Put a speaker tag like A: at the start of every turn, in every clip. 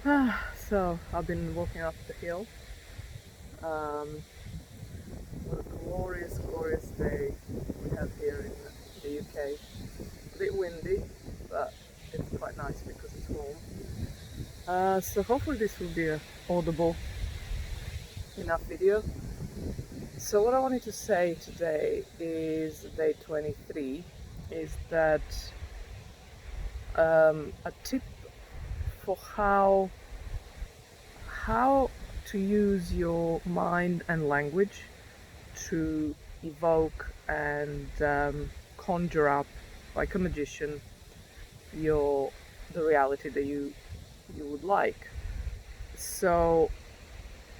A: So I've been walking up the hill. Um, what a glorious, glorious day we have here in the UK. A bit windy, but it's quite nice because it's warm. So hopefully this will be a audible enough video. So what I wanted to say today is day 23 is that a tip for how to use your mind and language to evoke and conjure up, like a magician, your the reality that you would like. So,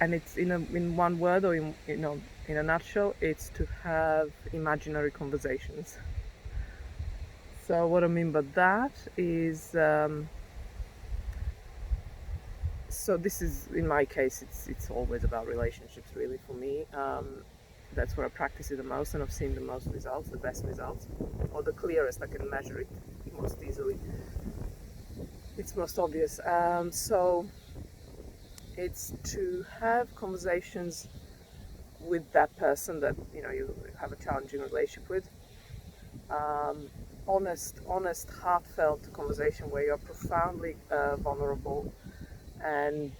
A: and it's in one word, or in a nutshell, it's to have imaginary conversations. So what I mean by that is, so this is in my case, it's always about relationships, really, for me. That's where I practice it the most, and I've seen the most results, the best results, or the clearest. I can measure it most easily. It's most obvious. So it's to have conversations with that person that you have a challenging relationship with. Honest, heartfelt conversation where you're profoundly vulnerable and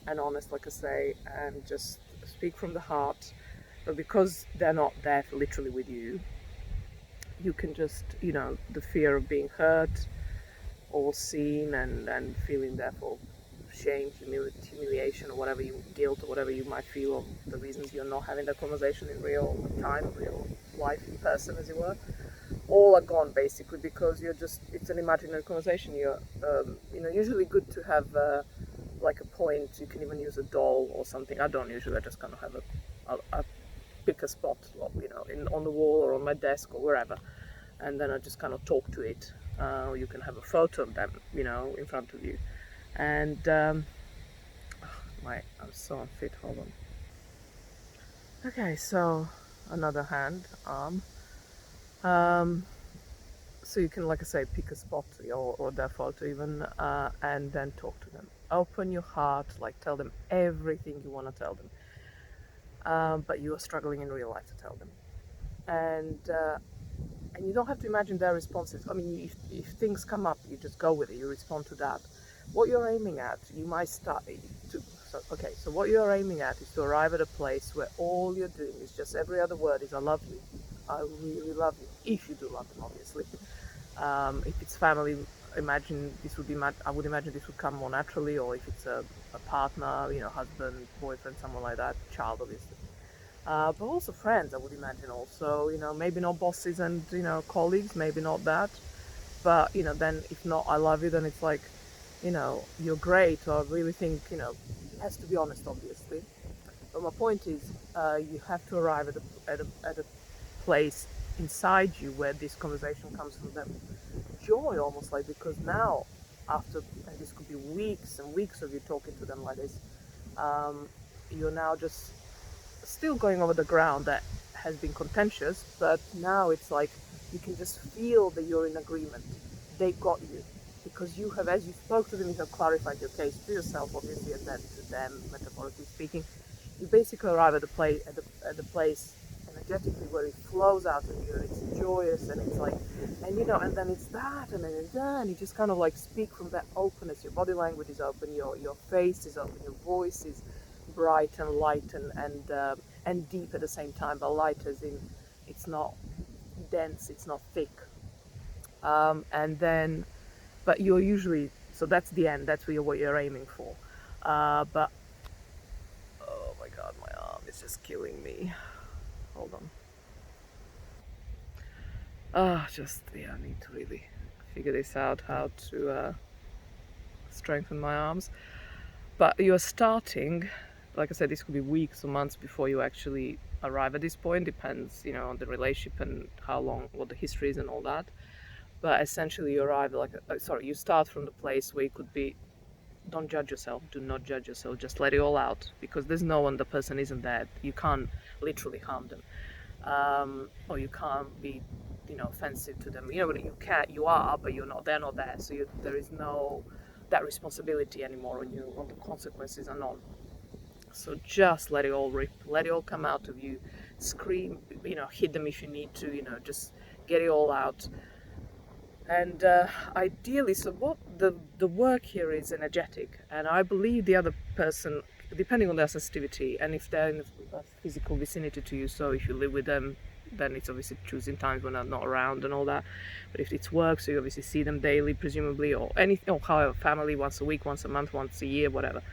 A: honest, like I say, and just speak from the heart. But because they're not there literally with you, you can just, the fear of being hurt or seen and feeling therefore shame, humiliation, or whatever guilt, or whatever you might feel of the reasons you're not having that conversation in real time, real life, in person, as it were, all are gone basically because it's an imaginary conversation. You're, usually good to have like a point. You can even use a doll or something. I don't usually. I just kind of have a pick a spot, on the wall or on my desk or wherever, and then I just kind of talk to it. Or you can have a photo of them, in front of you. And I'm so unfit. Hold on. Okay, so another hand, arm. Um, so you can, like I say, pick a spot or their photo even, and then talk to them. Open your heart, like tell them everything you want to tell them, but you are struggling in real life to tell them. And you don't have to imagine their responses. I mean, if things come up, you just go with it. You respond to that. What you're aiming at, you might start to. So what you're aiming at is to arrive at a place where all you're doing is just every other word is "I love you," "I really love you." If you do love them, obviously. If it's family, I would imagine this would come more naturally. Or if it's a partner, husband, boyfriend, someone like that, child, obviously. But also friends, I would imagine. Also, maybe not bosses and colleagues, maybe not that. But then if not, I love you. Then it's like, you're great. Or I really think, it has to be honest, obviously. But my point is, you have to arrive at a place inside you where this conversation comes from them joy, almost, like, because now, after, and this could be weeks and weeks of you talking to them like this, you're now just still going over the ground that has been contentious, but now it's like you can just feel that you're in agreement. They got you because you have, as you spoke to them, you have clarified your case to yourself, obviously, and then to them, metaphorically speaking. You basically arrive at the place energetically where it flows out of you and it's joyous and it's like, and then it's that and then it's that, and you just kind of like speak from that openness. Your body language is open, your face is open, your voice is bright and light and deep at the same time, but light as in it's not dense, it's not thick. And then, but you're usually, so that's the end, that's what you're aiming for. But oh my god, my arm is just killing me. Hold on. I need to really figure this out, how to strengthen my arms. But you're starting, like I said, this could be weeks or months before you actually arrive at this point. Depends, on the relationship and how long, what the history is and all that. But essentially, you arrive you start from the place where you could be. Don't judge yourself. Do not judge yourself. Just let it all out because there's no one. The person isn't there. You can't literally harm them, or you can't be, offensive to them. You can. You are, but you're not. They're not there. So there is no that responsibility anymore on you, on the consequences and on. So just let it all rip, let it all come out of you. Scream, hit them if you need to, just get it all out. And ideally, so what the work here is energetic, and I believe the other person, depending on their sensitivity, and if they're in a physical vicinity to you, so if you live with them, then it's obviously choosing times when they're not around and all that. But if it's work, so you obviously see them daily, presumably, or anything, or however, family, once a week, once a month, once a year, whatever.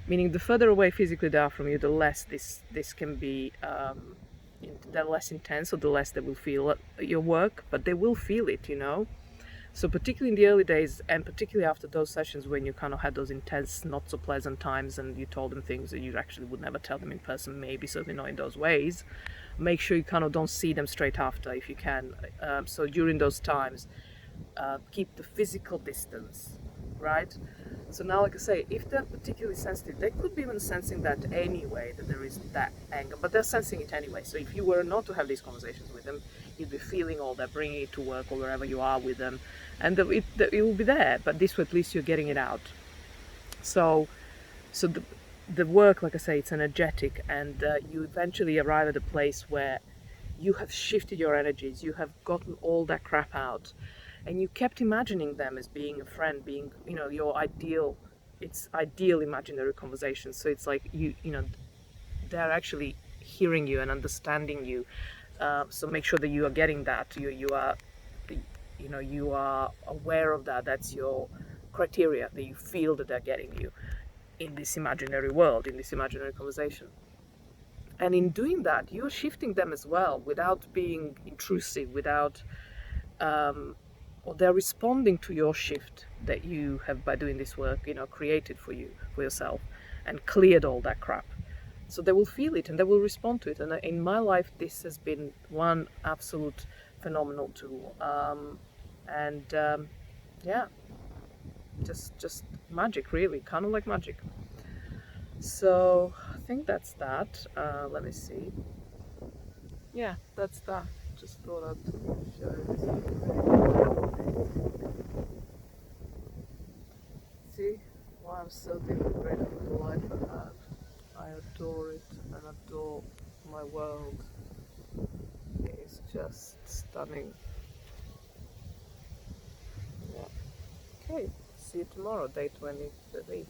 A: Meaning the further away physically they are from you, the less this can be, the less intense, or the less they will feel your work, but they will feel it, So particularly in the early days, and particularly after those sessions when you kind of had those intense, not so pleasant times, and you told them things that you actually would never tell them in person, maybe certainly not in those ways, make sure you kind of don't see them straight after if you can. So during those times, keep the physical distance, right? So now, like I say, if they're particularly sensitive, they could be even sensing that anyway, that there is that anger, but they're sensing it anyway. So if you were not to have these conversations with them, you'd be feeling all that, bringing it to work or wherever you are with them, and it will be there, but this way at least you're getting it out. So the work, like I say, it's energetic, and you eventually arrive at a place where you have shifted your energies, you have gotten all that crap out, and you kept imagining them as being a friend, being, your ideal, it's ideal imaginary conversations. So it's like they're actually hearing you and understanding you. So make sure that you are getting that. You are aware of that. That's your criteria, that you feel that they're getting you in this imaginary world, in this imaginary conversation. And in doing that, you're shifting them as well, without being intrusive, without or they're responding to your shift that you have, by doing this work, created for yourself, and cleared all that crap. So they will feel it and they will respond to it. And in my life, this has been one absolute phenomenal tool. Yeah, just magic, really, kind of like magic. So I think that's that. Let me see. Yeah, that's that. Just thought I'd show this. See why I'm so deeply grateful for the life I have. I adore it and adore my world. It's just stunning. Yeah. Okay, see you tomorrow, day 23.